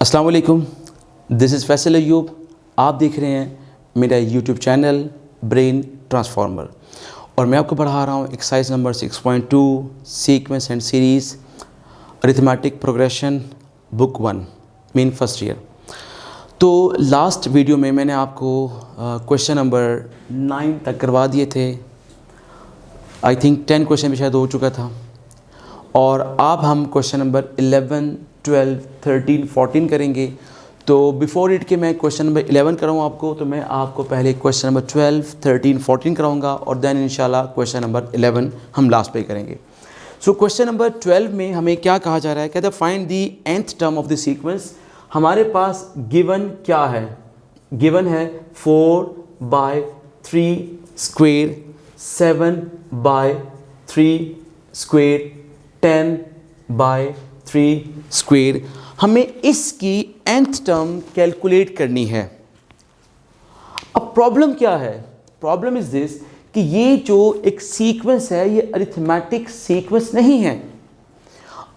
अस्सलाम वालेकुम, this is Faisal Ayub. आप देख रहे हैं मेरा यूट्यूब चैनल ब्रेन ट्रांसफार्मर और मैं आपको पढ़ा रहा हूँ exercise number 6.2 sequence and series arithmetic progression book 1 mean first year. तो लास्ट वीडियो में मैंने आपको क्वेश्चन नंबर 9 तक करवा दिए थे। आई थिंक 10 क्वेश्चन भी शायद हो चुका था और अब हम क्वेश्चन नंबर 11, 12, 13, 14 करेंगे। तो बिफोर इट के मैं क्वेश्चन नंबर 11 कराऊँ आपको, तो मैं आपको पहले क्वेश्चन नंबर 12, 13, 14 कराऊँगा और देन इंशाल्लाह क्वेश्चन नंबर 11 हम लास्ट पे करेंगे। सो क्वेश्चन नंबर 12 में हमें क्या कहा जा रहा है, कहता है find the nth term of the sequence. हमारे पास गिवन क्या है, गिवन है 4/3 स्क्वेयर, 7/3 स्क्वेयर, 10/3 स्क्वेयर। हमें इसकी nth टर्म कैलकुलेट करनी है। अब प्रॉब्लम क्या है, प्रॉब्लम इज दिस कि ये जो एक सीक्वेंस है ये अरिथमेटिक सीक्वेंस नहीं है।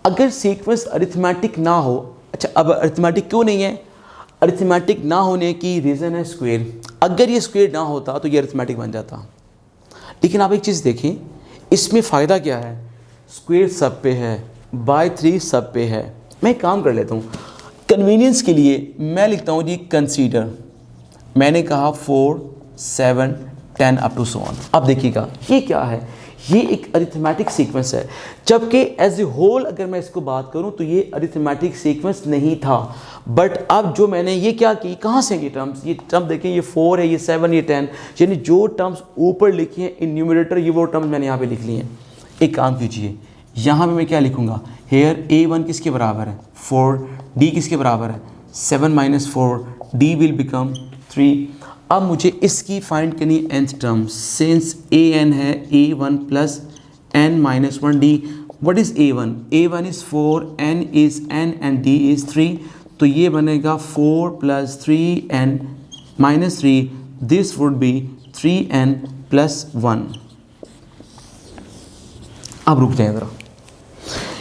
अगर सीक्वेंस अरिथमेटिक ना हो, अच्छा अब अरिथमेटिक क्यों नहीं है, अरिथमेटिक ना होने की रीज़न है स्क्वेयर। अगर ये स्क्वेयर ना होता तो ये अरिथमेटिक बन जाता। लेकिन आप एक चीज़ देखें, इसमें फ़ायदा क्या है, स्क्वेयर सब पे है, बाय 3 सब पे है। मैं एक काम कर लेता हूँ, कन्वीनियंस के लिए मैं लिखता हूँ जी कंसीडर, मैंने कहा 4, 7, 10 अप टू सो ऑन। अब देखिएगा ये क्या है, ये एक अरिथमेटिक सीक्वेंस है, जबकि एज ए होल अगर मैं इसको बात करूं तो ये अरिथमेटिक सीक्वेंस नहीं था। बट अब जो मैंने ये क्या की, कहाँ से ये टर्म देखें, ये 4 है, ये 7, ये 10, यानी जो टर्म्स ऊपर लिखी हैं इन न्यूमरेटर, ये वो टर्म्स मैंने यहाँ पे लिख ली हैं। एक काम कीजिए, यहाँ पे मैं क्या लिखूँगा, हेयर A1 किसके बराबर है 4, D किसके बराबर है 7 - 4, D विल बिकम 3। अब मुझे इसकी फाइंड करनी nth टर्म, सिंस an है A1 plus n - 1D। What is A1? A1 is 4, n is n and D is 3। तो ये बनेगा 4 + 3n - 3, this would be 3n + 1। अब रुक जाए ज़रा,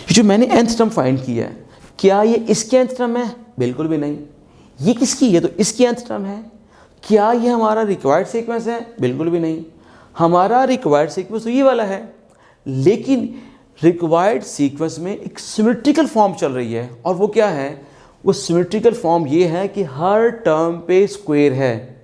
ये जो मैंने nth टर्म फाइंड किया है, क्या ये इसकी nth टर्म है? बिल्कुल भी नहीं। ये किसकी है? तो इसकी nth टर्म है। क्या ये हमारा रिक्वायर्ड सीक्वेंस है? बिल्कुल भी नहीं। हमारा रिक्वायर्ड सीक्वेंस तो ये वाला है, लेकिन रिक्वायर्ड सीक्वेंस में एक सिमेट्रिकल फॉर्म चल रही है, और वो क्या है, वो सिमेट्रिकल फॉर्म ये है कि हर टर्म पे स्क्वायर है,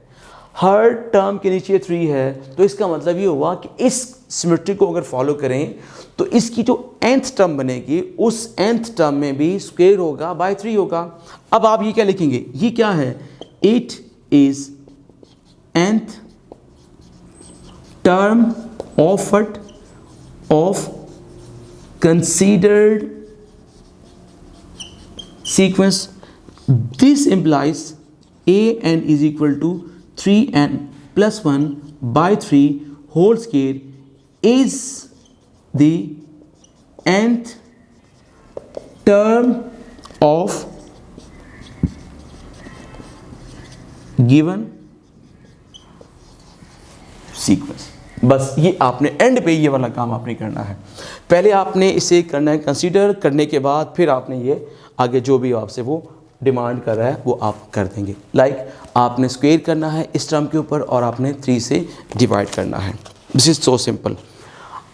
हर टर्म के नीचे 3 है। तो इसका मतलब ये हुआ कि इस सिमेट्री को अगर फॉलो करें तो इसकी जो nth टर्म बनेगी उस nth टर्म में भी स्क्वायर होगा, बाय 3 होगा। अब आप ये क्या लिखेंगे, ये क्या है, it is nth term of considered sequence. This implies an is equal to 3n plus 1 by 3 whole square is the nth term of given sequence. बस ये आपने एंड पे ये वाला काम आपने करना है। पहले आपने इसे करना है कंसीडर, करने के बाद फिर आपने ये आगे जो भी आपसे वो डिमांड कर रहा है वो आप कर देंगे। लाइक आपने स्क्वायर करना है इस टर्म के ऊपर और आपने 3 से डिवाइड करना है। This is so simple.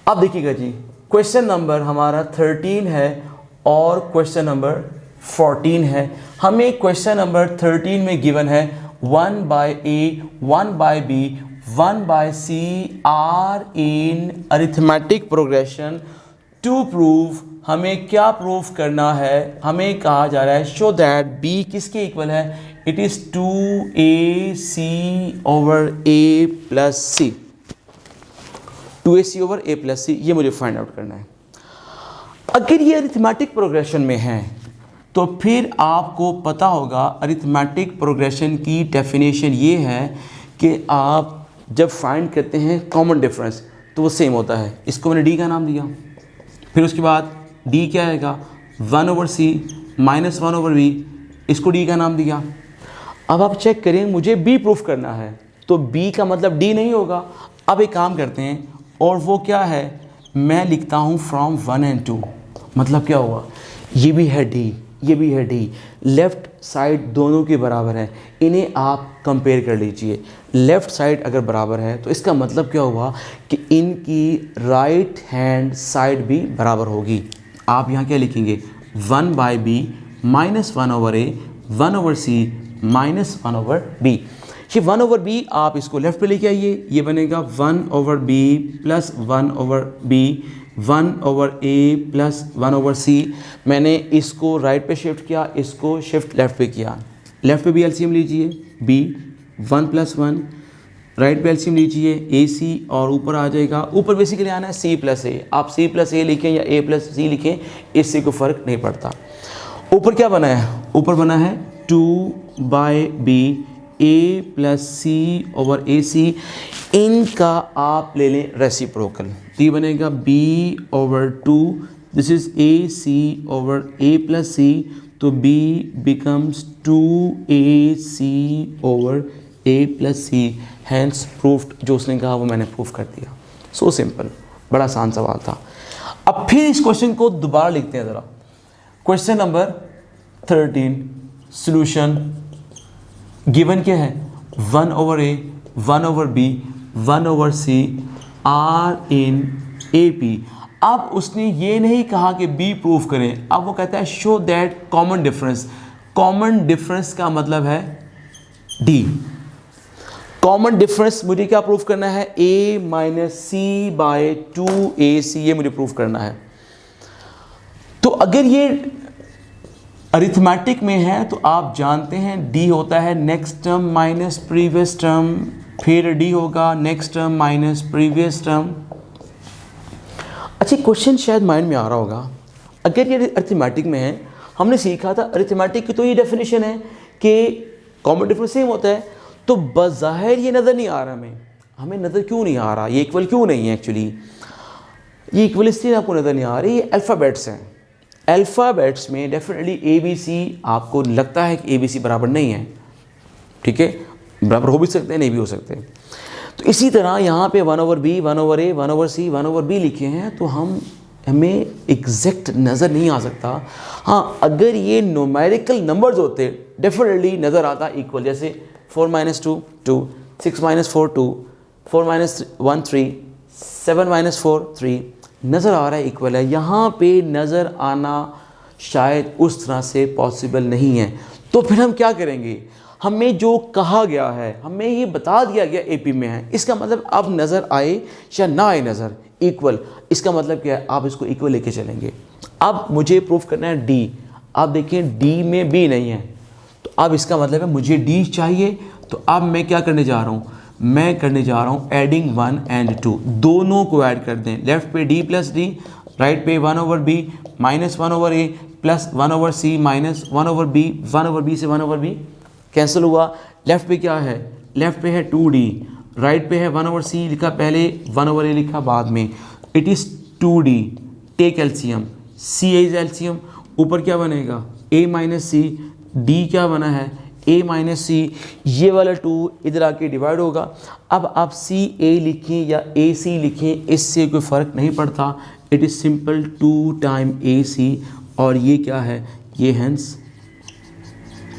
अब देखिएगा जी, क्वेश्चन नंबर हमारा 13 है और क्वेश्चन नंबर 14 है। हमें क्वेश्चन नंबर 13 में गिवन है 1/A, 1/B, 1/C are in arithmetic progression. To prove, हमें क्या प्रूव करना है, हमें कहा जा रहा है शो दैट B किसके इक्वल है, it is 2AC over A plus C, 2AC over A plus C, ये मुझे फाइंड आउट करना है। अगर ये अरिथमेटिक प्रोग्रेशन में है तो फिर आपको पता होगा अरिथमेटिक प्रोग्रेशन की डेफिनेशन ये है कि आप जब फाइंड करते हैं कॉमन डिफरेंस तो वो सेम होता है। इसको मैंने D का नाम दिया, फिर उसके बाद D क्या आएगा 1/C - 1/B, इसको D का नाम दिया। अब आप चेक करें, मुझे B प्रूफ करना है तो B का मतलब D नहीं होगा। अब एक काम करते हैं, और वो क्या है, मैं लिखता हूँ फ्रॉम 1 and 2, मतलब क्या हुआ, ये भी है D, ये भी है डी। लेफ़्ट साइड दोनों के बराबर है, इन्हें आप कंपेयर कर लीजिए। लेफ़्ट साइड अगर बराबर है तो इसका मतलब क्या हुआ कि इनकी राइट हैंड साइड भी बराबर होगी। आप यहाँ क्या लिखेंगे, 1/b minus 1/a 1/c minus 1/b। ये 1/b आप इसको लेफ्ट पे लेके आइए, ये बनेगा 1/b plus 1/b 1/a plus 1/c। मैंने इसको राइट पे शिफ्ट किया, इसको शिफ्ट लेफ्ट पे किया। लेफ्ट पे भी एलसीएम लीजिए, b 1 + 1, राइट पे एलसीएम लीजिए ac, और ऊपर आ जाएगा, ऊपर बेसिकली आना है c + a। आप c + a लिखें या a + c लिखें, इससे कोई फ़र्क नहीं पड़ता। ऊपर क्या बना है, ऊपर बना है 2/b a + c/ac। इनका आप ले लें रेसिप्रोकल, तो ये बनेगा b/2, this is ac/a + c, तो b becomes 2ac/a + c। Hence proved, जो उसने कहा वो मैंने प्रूफ कर दिया। सो सिंपल, बड़ा आसान सवाल था। अब फिर इस क्वेश्चन को दोबारा लिखते हैं ज़रा। क्वेश्चन नंबर 13, सॉल्यूशन गिवन क्या है, 1/a 1/b 1/c are in AP। अब उसने ये नहीं कहा कि B प्रूफ करें, अब वो कहता है show that common difference. Common difference का मतलब है D। कॉमन डिफरेंस मुझे क्या प्रूफ करना है, A - c/2ac, ये मुझे प्रूफ करना है। तो अगर ये अरिथमेटिक में है तो आप जानते हैं D होता है next term minus previous term, फिर D होगा next term minus previous term. अच्छा, क्वेश्चन शायद माइंड में आ रहा होगा, अगर ये अरिथमेटिक में है, हमने सीखा था अरिथमेटिक की तो ये डेफिनेशन है कि कॉमन डिफरेंस सेम होता है, तो बज़ाहिर ये नज़र नहीं आ रहा हमें नज़र क्यों नहीं आ रहा, ये इक्वल क्यों नहीं है। एक्चुअली ये इक्वल इसलिए आपको नज़र नहीं आ रही, ये अल्फ़ाबेट्स हैं। अल्फ़ाबेट्स में डेफिनेटली ABC आपको लगता है कि ABC बराबर नहीं है, ठीक है, बराबर हो भी सकते हैं, नहीं भी हो सकते। तो इसी तरह यहाँ पे 1/b 1/a 1/c 1/b लिखे हैं, तो हमें एग्जैक्ट नज़र नहीं आ सकता। हाँ, अगर ये न्यूमेरिकल नंबर्स होते डेफिनेटली नज़र आता इक्वल, जैसे 4 - 2 2, 6 - 4 2, 4 - 1 3, 7 - 4 3, नज़र आ रहा है इक्वल है। यहाँ पे नज़र आना शायद उस तरह से पॉसिबल नहीं है, तो फिर हम क्या करेंगे, हमें जो कहा गया है, हमें ये बता दिया गया AP में है, इसका मतलब अब नज़र आए या ना आए नज़र इक्वल, इसका मतलब क्या है, आप इसको इक्वल लेके चलेंगे। अब मुझे प्रूफ करना है D। आप देखें D में B नहीं है, तो अब इसका मतलब है मुझे D चाहिए। तो अब मैं क्या करने जा रहा हूँ, मैं करने जा रहा हूँ एडिंग 1 और 2, दोनों को ऐड कर दें। लेफ्ट पे D + D, राइट पे 1/b minus 1/a plus 1/c minus 1/b 1/b से 1/b कैंसिल हुआ। लेफ्ट पे क्या है, लेफ्ट पे है 2D, राइट पे है 1/c लिखा पहले, 1/a लिखा बाद में। It is 2D, take LCM, C is LCM, ऊपर क्या बनेगा A - c, D क्या बना है A - c, ये वाला 2 इधर आके डिवाइड होगा। अब आप CA लिखें या AC लिखें, इससे कोई फ़र्क नहीं पड़ता, it is simple 2 time AC, और ये क्या है, ये हैंस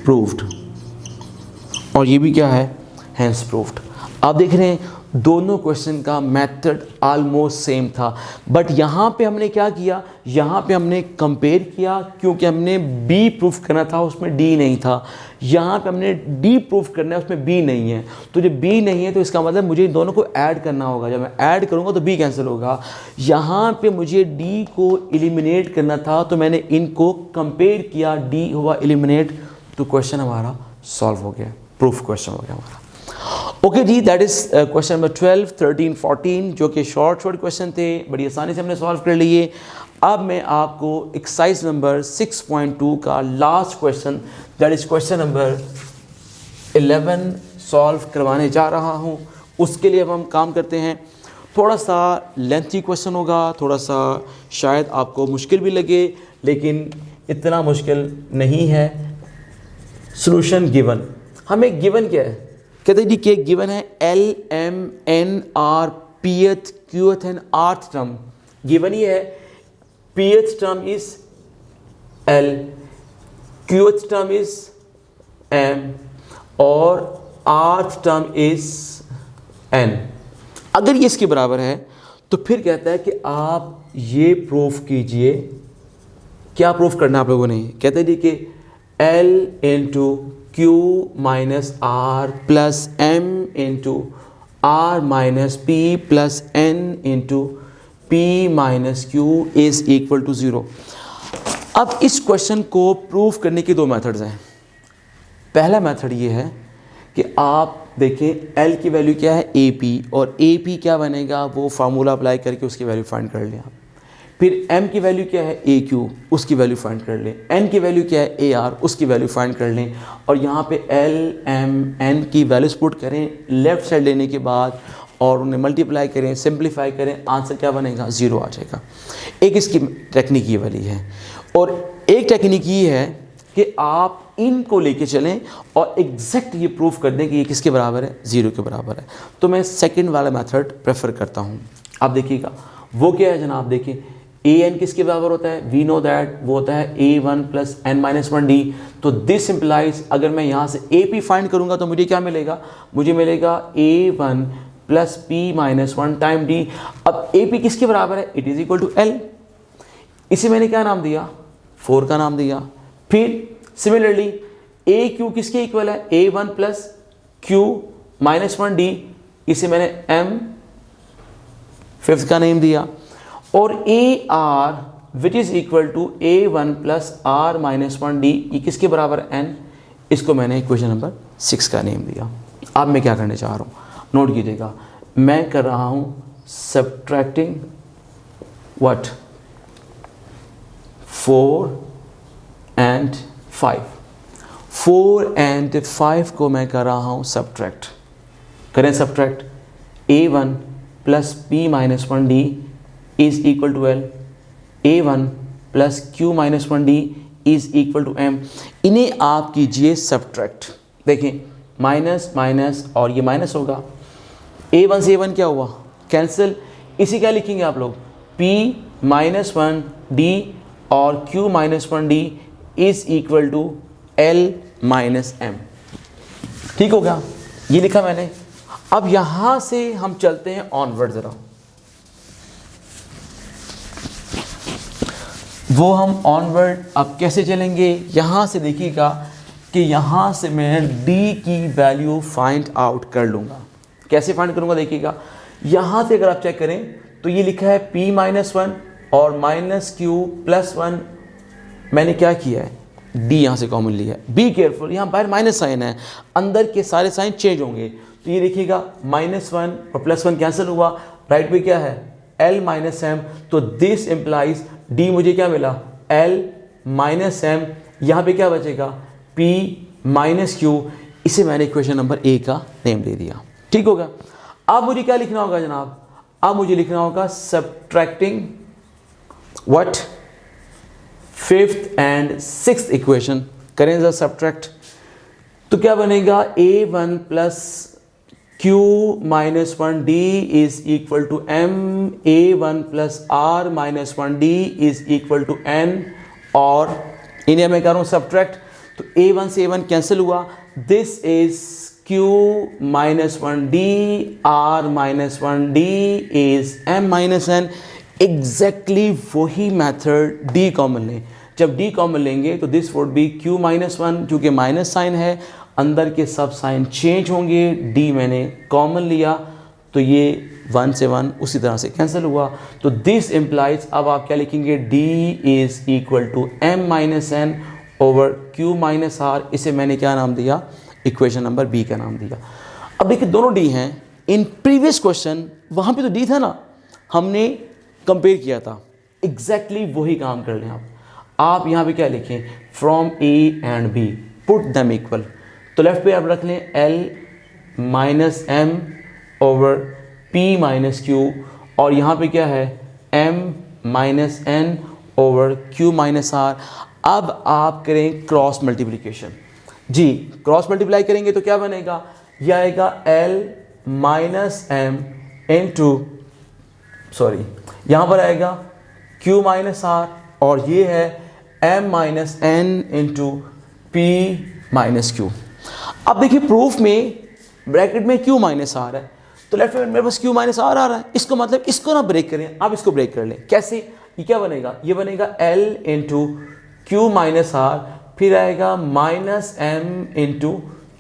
प्रूव्ड, और ये भी क्या है, हैंस प्रूव्ड। आप देख रहे हैं दोनों क्वेश्चन का मेथड आलमोस्ट सेम था, बट यहाँ पे हमने क्या किया, यहाँ पे हमने कंपेयर किया, क्योंकि हमने B प्रूफ करना था, उसमें D नहीं था। यहाँ पे हमने D प्रूफ करना है, उसमें B नहीं है। तो जब B नहीं है तो इसका मतलब मुझे इन दोनों को ऐड करना होगा, जब मैं ऐड करूँगा तो B कैंसिल होगा। यहाँ पे मुझे D को एलिमिनेट करना था, तो मैंने इनको कंपेयर किया, D हुआ एलिमिनेट, तो क्वेश्चन हमारा सॉल्व हो गया, प्रूफ क्वेश्चन हो गया हमारा। ओके जी, दैट इज़ क्वेश्चन नंबर 12, 13, 14, जो कि शॉर्ट क्वेश्चन थे, बड़ी आसानी से हमने सॉल्व कर लिए। अब मैं आपको एक्सरसाइज नंबर 6.2 का last question, that is question number 11 solve करवाने जा रहा हूँ। उसके लिए अब हम काम करते हैं, थोड़ा सा लेंथी क्वेश्चन होगा, थोड़ा सा शायद आपको मुश्किल भी लगे, लेकिन इतना मुश्किल नहीं है। सॉल्यूशन गिवन, हमें गिवन क्या है, कहते जी कि गिवन है L M N R pth qth and rth term, given ही है pth term is L, qth term is m और rth टर्म इज n। अगर ये इसके बराबर है तो फिर कहता है कि आप ये प्रूफ कीजिए। क्या प्रूफ करना है आप लोगों ने? कहते हैं कि L into Q minus R plus M into R minus P plus N into P minus Q is equal to 0। अब इस क्वेश्चन को प्रूफ करने के दो मेथड्स हैं। पहला मेथड ये है कि आप देखें L की वैल्यू क्या है AP, और AP क्या बनेगा वो फार्मूला अप्लाई करके उसकी वैल्यू फाइंड कर लें आप। फिर M की वैल्यू क्या है AQ, उसकी वैल्यू फाइंड कर लें। N की वैल्यू क्या है AR, उसकी वैल्यू फाइंड कर लें। और यहाँ पे L M N की वैल्यूज पुट करें लेफ्ट साइड लेने के बाद और उन्हें मल्टीप्लाई करें, सिंप्लीफाई करें, आंसर क्या बनेगा 0 आ जाएगा। एक इसकी टेक्निक ये वाली है, और एक टेक्निक ये है कि आप इनको लेके चलें और एग्जैक्ट ये प्रूफ कर दें कि ये किसके बराबर है, 0 के बराबर है। तो मैं सेकंड वाला मेथड प्रेफर करता हूँ। आप देखिएगा वो क्या है जनाब, देखिए an किसके बराबर होता है, वी नो दैट वो होता है a1 plus n minus 1d। तो दिस इम्प्लाइज अगर मैं यहाँ से ap फाइंड करूँगा तो मुझे क्या मिलेगा, मुझे मिलेगा a1 plus p minus 1 time d। अब ap किसके बराबर है, it is equal to l। इसे मैंने क्या नाम दिया, 4 का नाम दिया। फिर सिमिलरली ए क्यू किसके इक्वल है, a1 plus Q minus 1d, इसे मैंने m 5th का नेम दिया। और A R which is equal to a1 plus r minus 1d, ये किसके बराबर n, इसको मैंने इक्वेशन नंबर 6 का नेम दिया। अब मैं क्या करने चाह रहा हूँ, नोट कीजिएगा, मैं कर रहा हूँ सब्ट्रैक्टिंग व्हाट 4 एंड 5। 4 एंड 5 को मैं कर रहा हूँ सब्ट्रैक्ट। करें subtract, a1 plus p minus 1d is equal to l, a1 plus q minus 1d is equal to m। इन्हें आप कीजिए सब्ट्रैक्ट। देखें माइनस माइनस और ये माइनस होगा, a1 से a1 क्या हुआ, कैंसिल। इसी क्या लिखेंगे आप लोग, p माइनस 1d और q minus 1d is equal to l minus m। ठीक हो गया, ये लिखा मैंने। अब यहां से हम चलते हैं ऑनवर्ड। जरा वो हम ऑनवर्ड अब कैसे चलेंगे, यहां से देखिएगा कि यहां से मैं d की वैल्यू फाइंड आउट कर लूंगा। कैसे फाइंड करूंगा, देखिएगा यहां से अगर आप चेक करें तो ये लिखा है p माइनस 1 और माइनस क्यू प्लस 1। मैंने क्या किया है, d यहाँ से कॉमन लिया है। बी केयरफुल, यहाँ बाहर माइनस साइन है, अंदर के सारे साइन चेंज होंगे। तो ये देखिएगा माइनस 1 और प्लस 1 कैंसिल हुआ, राइट में क्या है l माइनस m। तो दिस इम्प्लाइज d मुझे क्या मिला, l माइनस m। यहाँ पे क्या बचेगा, p माइनस q। इसे मैंने इक्वेशन नंबर a का नेम दे दिया। ठीक होगा। अब मुझे क्या लिखना होगा जनाब, अब मुझे लिखना होगा subtracting what 5th and 6th equation. करें जरा सब्ट्रैक्ट, तो क्या बनेगा, a1 plus q minus 1d is equal to m, a1 plus r minus 1d is equal to n। और इन्हें मैं कर रहा हूँ सब्ट्रैक्ट, तो a1 से a1 कैंसिल हुआ, this is q minus 1d, r minus 1d is m minus n। Exactly वही मैथड d कॉमन लें। जब d कॉमन लेंगे तो this would be q minus 1, क्योंकि माइनस साइन है, अंदर के सब साइन चेंज होंगे। d मैंने कॉमन लिया तो ये 1 से 1 उसी तरह से कैंसिल हुआ। तो दिस इम्प्लाइज, अब आप क्या लिखेंगे, d is equal to m minus n over q minus r। इसे मैंने क्या नाम दिया, इक्वेशन नंबर b का नाम दिया। अब देखिए दोनों d हैं। इन प्रीवियस क्वेश्चन वहाँ पे तो d था ना, हमने कंपेयर किया था, एग्जैक्टली वही काम कर लें आप। आप यहाँ पे क्या लिखें, from a and b put them equal. तो लेफ्ट पे आप रख लें l minus m over p minus q, और यहाँ पे क्या है m minus n over q minus r। अब आप करें क्रॉस मल्टीप्लिकेशन। जी क्रॉस मल्टीप्लाई करेंगे तो क्या बनेगा, यह आएगा l minus m into, sorry यहाँ पर आएगा q माइनस r, और ये है m minus n into P minus Q. अब देखिए प्रूफ में ब्रैकेट में Q माइनस आर है, तो लेफ्ट में मेरे पास Q माइनस आर आ रहा है, इसको मतलब इसको ना ब्रेक करें, अब इसको ब्रेक कर लें। कैसे? ये क्या बनेगा? ये बनेगा L into Q minus R, फिर आएगा minus M into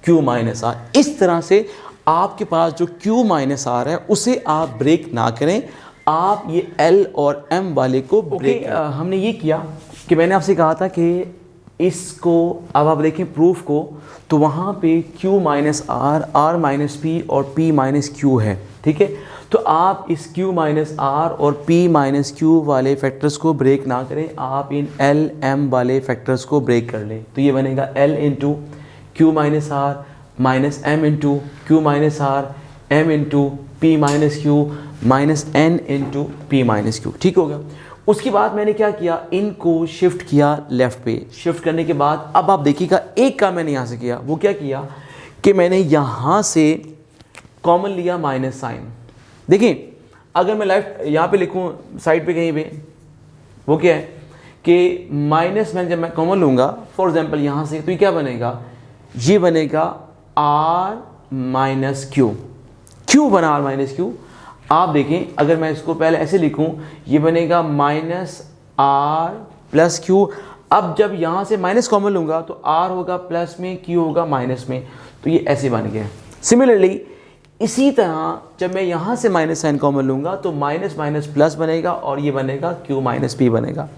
Q minus R. इस तरह से आपके पास जो Q माइनस आर है उसे आप ब्रेक ना करें, आप ये L और M वाले को ब्रेक करें। हमने ये किया कि मैंने आपसे कहा था कि इसको अब आप देखें प्रूफ को, तो वहाँ पे Q minus R, R minus P और P माइनस Q है, ठीक है। तो आप इस Q माइनस आर और P माइनस Q वाले फैक्टर्स को ब्रेक ना करें, आप इन L M वाले फैक्टर्स को ब्रेक कर लें। तो ये बनेगा L into Q minus R minus M into Q minus R, M into P minus Q minus N into P minus Q, ठीक हो गया। उसके बाद मैंने क्या किया, इनको शिफ्ट किया लेफ़्ट पे। शिफ्ट करने के बाद अब आप देखिएगा एक काम मैंने यहाँ से किया, वो क्या किया कि मैंने यहाँ से कॉमन लिया माइनस साइन। देखिए अगर मैं लेफ्ट यहाँ पे लिखूँ साइड पे कहीं पे, वो क्या है कि माइनस में जब मैं कॉमन लूँगा फॉर एग्जांपल यहाँ से, तो ये क्या बनेगा, ये बनेगा R माइनस Q। क्यों बना R माइनस Q? आप देखें अगर मैं इसको पहले ऐसे लिखूं, ये बनेगा माइनस R प्लस Q। अब जब यहाँ से माइनस कॉमन लूँगा तो R होगा प्लस में, Q होगा माइनस में, तो ये ऐसे बन गया। सिमिलरली इसी तरह जब मैं यहाँ से माइनस साइन कॉमन लूँगा तो माइनस माइनस प्लस बनेगा और ये बनेगा Q माइनस P बनेगा।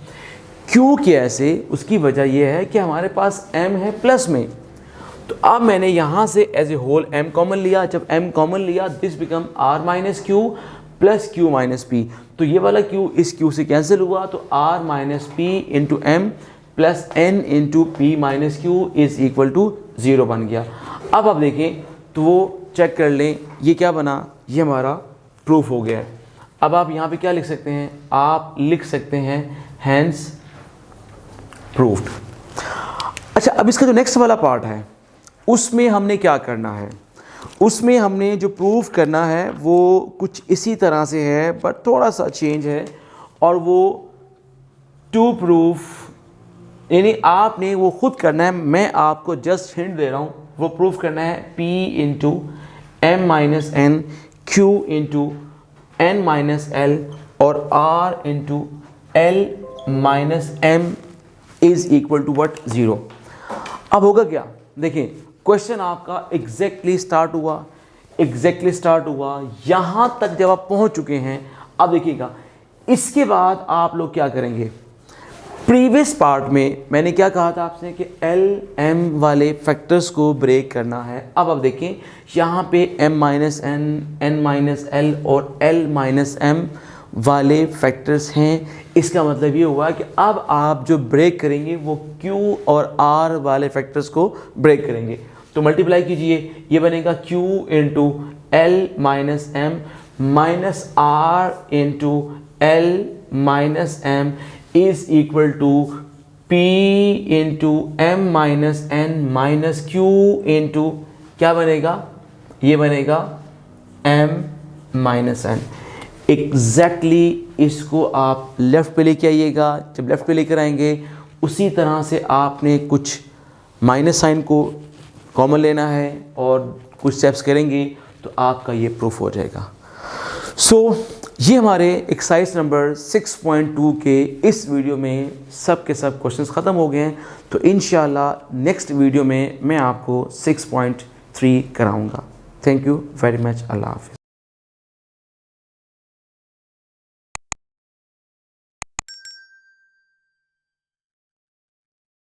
क्यों कि ऐसे, उसकी वजह यह है कि हमारे पास M है प्लस में, तो अब मैंने यहाँ से as a whole M common लिया। जब M कॉमन लिया this become R minus Q plus Q minus P, तो ये वाला Q इस Q से कैंसिल हुआ, तो R minus P into M plus N into P minus Q is equal to 0 बन गया। अब आप देखें तो वो चेक कर लें, ये क्या बना, ये हमारा प्रूफ हो गया है। अब आप यहाँ पे क्या लिख सकते हैं, आप लिख सकते हैं हैंस प्रूफ्ड। अच्छा, अब इसका जो नेक्स्ट वाला पार्ट है उसमें हमने क्या करना है, उसमें हमने जो प्रूफ करना है वो कुछ इसी तरह से है बट थोड़ा सा चेंज है, और वो टू प्रूफ, यानी आपने वो खुद करना है, मैं आपको जस्ट हिंट दे रहा हूँ। वो प्रूफ करना है P into M minus N, Q into N minus L और R into L minus M is equal to what 0। अब होगा क्या, देखिए क्वेश्चन आपका एग्जैक्टली स्टार्ट हुआ, यहाँ तक जब आप पहुँच चुके हैं। अब देखिएगा इसके बाद आप लोग क्या करेंगे, प्रीवियस पार्ट में मैंने क्या कहा था आपसे कि L M वाले फैक्टर्स को ब्रेक करना है। अब आप देखें यहाँ पे M minus N, N minus L और L माइनस M वाले फैक्टर्स हैं। इसका मतलब ये हुआ कि अब आप जो ब्रेक करेंगे वो Q और R वाले फैक्टर्स को ब्रेक करेंगे। तो मल्टीप्लाई कीजिए, ये बनेगा Q into L minus M minus R into L minus M is equal to P into M minus N minus Q into क्या बनेगा, ये बनेगा M माइनस N। एग्जैक्टली इसको आप लेफ़्ट पे लेके आइएगा। जब लेफ़्ट पे लेकर आएंगे उसी तरह से आपने कुछ माइनस साइन को कॉमन लेना है और कुछ स्टेप्स करेंगे तो आपका ये प्रूफ हो जाएगा। ये हमारे एक्सरसाइज नंबर 6.2 के इस वीडियो में सब के सब क्वेश्चंस ख़त्म हो गए हैं। तो इंशाल्लाह नेक्स्ट वीडियो में मैं आपको 6.3 कराऊंगा। Thank you very much. अल्लाह हाफ़िज़।